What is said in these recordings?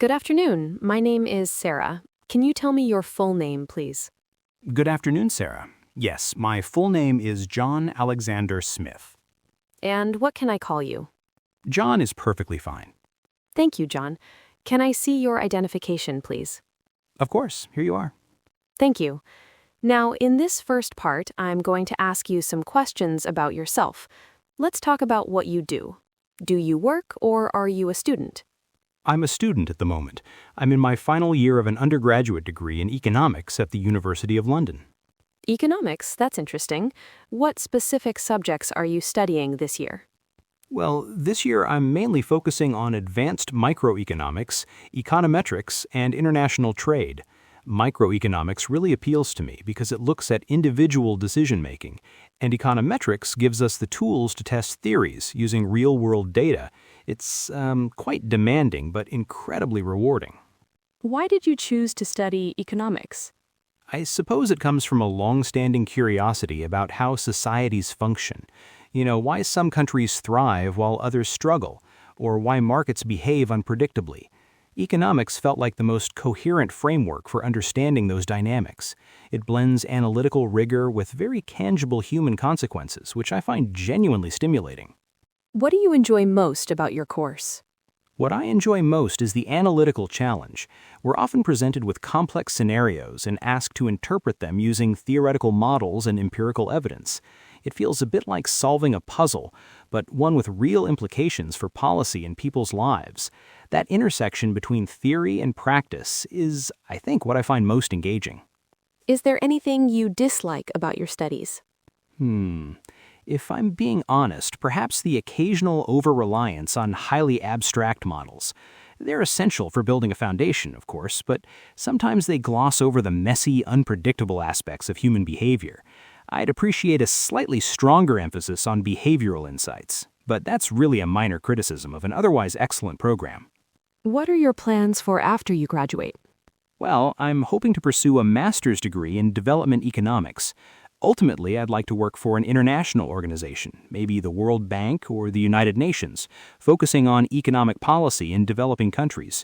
Good afternoon. My name is Sarah. Can you tell me your full name, please? Good afternoon, Sarah. Yes, my full name is John Alexander Smith. And what can I call you? John is perfectly fine. Thank you, John. Can I see your identification, please? Of course, here you are. Thank you. Now, in this first part, I'm going to ask you some questions about yourself. Let's talk about what you do. Do you work or are you a student? I'm a student at the moment. I'm in my final year of an undergraduate degree in economics at the University of London. Economics, that's interesting. What specific subjects are you studying this year? Well, this year I'm mainly focusing on advanced microeconomics, econometrics, and international trade. Microeconomics really appeals to me because it looks at individual decision-making, and econometrics gives us the tools to test theories using real-world data. It's quite demanding, but incredibly rewarding. Why did you choose to study economics? I suppose it comes from a long-standing curiosity about how societies function. Why some countries thrive while others struggle, or why markets behave unpredictably. Economics felt like the most coherent framework for understanding those dynamics. It blends analytical rigor with very tangible human consequences, which I find genuinely stimulating. What do you enjoy most about your course? What I enjoy most is the analytical challenge. We're often presented with complex scenarios and asked to interpret them using theoretical models and empirical evidence. It feels a bit like solving a puzzle, but one with real implications for policy and people's lives. That intersection between theory and practice is, I think, what I find most engaging. Is there anything you dislike about your studies? If I'm being honest, perhaps the occasional over-reliance on highly abstract models. They're essential for building a foundation, of course, but sometimes they gloss over the messy, unpredictable aspects of human behavior. I'd appreciate a slightly stronger emphasis on behavioral insights, but that's really a minor criticism of an otherwise excellent program. What are your plans for after you graduate? Well, I'm hoping to pursue a master's degree in development economics. Ultimately, I'd like to work for an international organization, maybe the World Bank or the United Nations, focusing on economic policy in developing countries.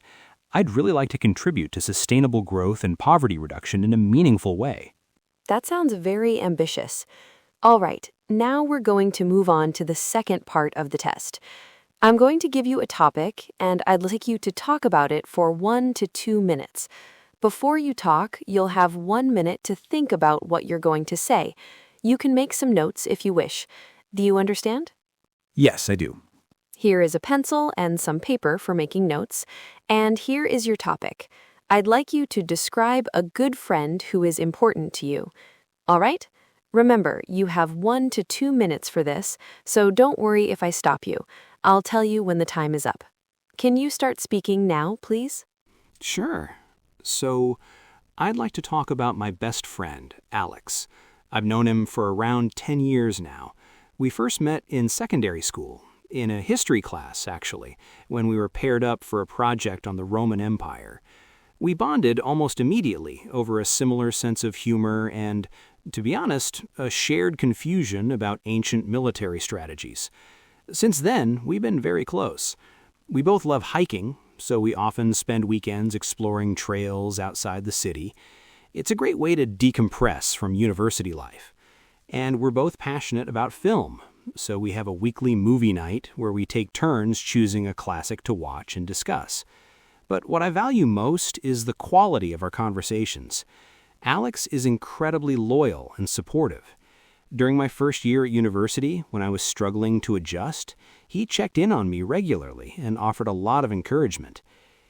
I'd really like to contribute to sustainable growth and poverty reduction in a meaningful way. That sounds very ambitious. All right, now we're going to move on to the second part of the test. I'm going to give you a topic, and I'd like you to talk about it for 1 to 2 minutes. Before you talk, you'll have 1 minute to think about what you're going to say. You can make some notes if you wish. Do you understand? Yes, I do. Here is a pencil and some paper for making notes. And here is your topic. I'd like you to describe a good friend who is important to you. All right? Remember, you have 1 to 2 minutes for this, so don't worry if I stop you. I'll tell you when the time is up. Can you start speaking now, please? Sure. So, I'd like to talk about my best friend, Alex. I've known him for around 10 years now. We first met in secondary school, in a history class, actually, when we were paired up for a project on the Roman Empire. We bonded almost immediately over a similar sense of humor and, to be honest, a shared confusion about ancient military strategies. Since then, we've been very close. We both love hiking, so we often spend weekends exploring trails outside the city. It's a great way to decompress from university life. And we're both passionate about film, so we have a weekly movie night where we take turns choosing a classic to watch and discuss. But what I value most is the quality of our conversations. Alex is incredibly loyal and supportive. During my first year at university, when I was struggling to adjust, he checked in on me regularly and offered a lot of encouragement.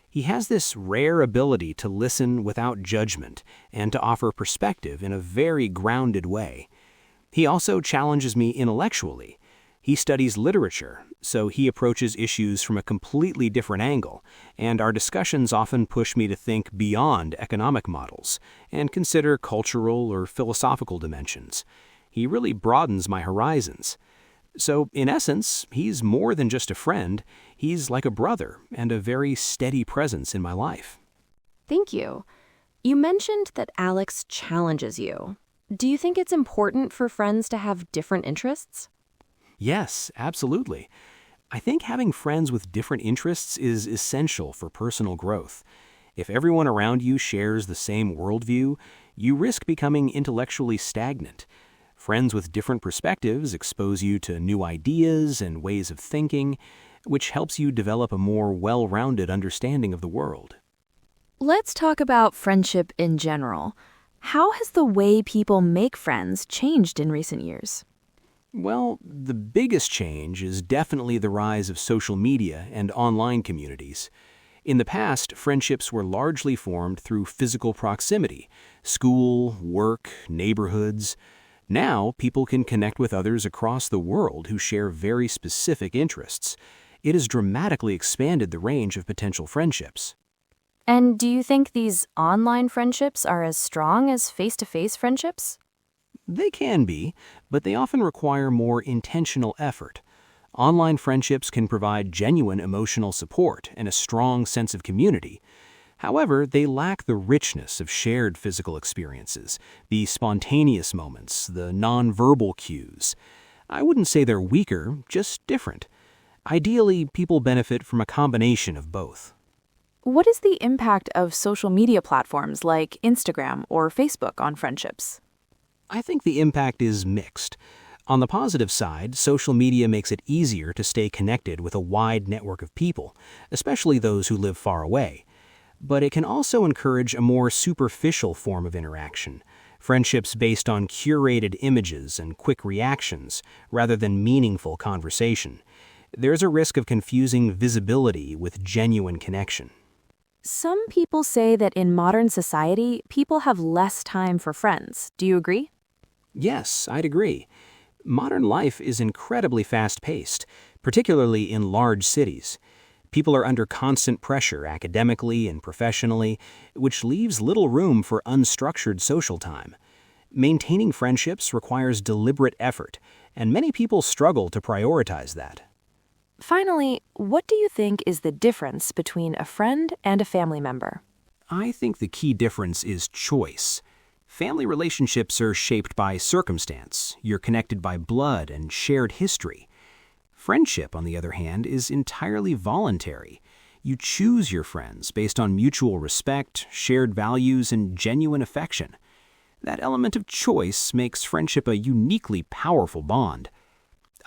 He has this rare ability to listen without judgment and to offer perspective in a very grounded way. He also challenges me intellectually. He studies literature, so he approaches issues from a completely different angle, and our discussions often push me to think beyond economic models and consider cultural or philosophical dimensions. He really broadens my horizons. So, in essence, he's more than just a friend. He's like a brother and a very steady presence in my life. Thank you. You mentioned that Alex challenges you. Do you think it's important for friends to have different interests? Yes, absolutely. I think having friends with different interests is essential for personal growth. If everyone around you shares the same worldview, you risk becoming intellectually stagnant. Friends with different perspectives expose you to new ideas and ways of thinking, which helps you develop a more well-rounded understanding of the world. Let's talk about friendship in general. How has the way people make friends changed in recent years? Well, the biggest change is definitely the rise of social media and online communities. In the past, friendships were largely formed through physical proximity, school, work, neighborhoods. Now, people can connect with others across the world who share very specific interests. It has dramatically expanded the range of potential friendships. And do you think these online friendships are as strong as face-to-face friendships? They can be, but they often require more intentional effort. Online friendships can provide genuine emotional support and a strong sense of community. However, they lack the richness of shared physical experiences, the spontaneous moments, the nonverbal cues. I wouldn't say they're weaker, just different. Ideally, people benefit from a combination of both. What is the impact of social media platforms like Instagram or Facebook on friendships? I think the impact is mixed. On the positive side, social media makes it easier to stay connected with a wide network of people, especially those who live far away. But it can also encourage a more superficial form of interaction, friendships based on curated images and quick reactions, rather than meaningful conversation. There's a risk of confusing visibility with genuine connection. Some people say that in modern society, people have less time for friends. Do you agree? Yes, I'd agree. Modern life is incredibly fast-paced, particularly in large cities. People are under constant pressure academically and professionally, which leaves little room for unstructured social time. Maintaining friendships requires deliberate effort, and many people struggle to prioritize that. Finally, what do you think is the difference between a friend and a family member? I think the key difference is choice. Family relationships are shaped by circumstance. You're connected by blood and shared history. Friendship, on the other hand, is entirely voluntary. You choose your friends based on mutual respect, shared values, and genuine affection. That element of choice makes friendship a uniquely powerful bond.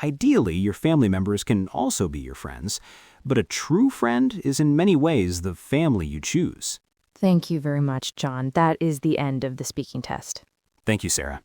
Ideally, your family members can also be your friends, but a true friend is in many ways the family you choose. Thank you very much, John. That is the end of the speaking test. Thank you, Sarah.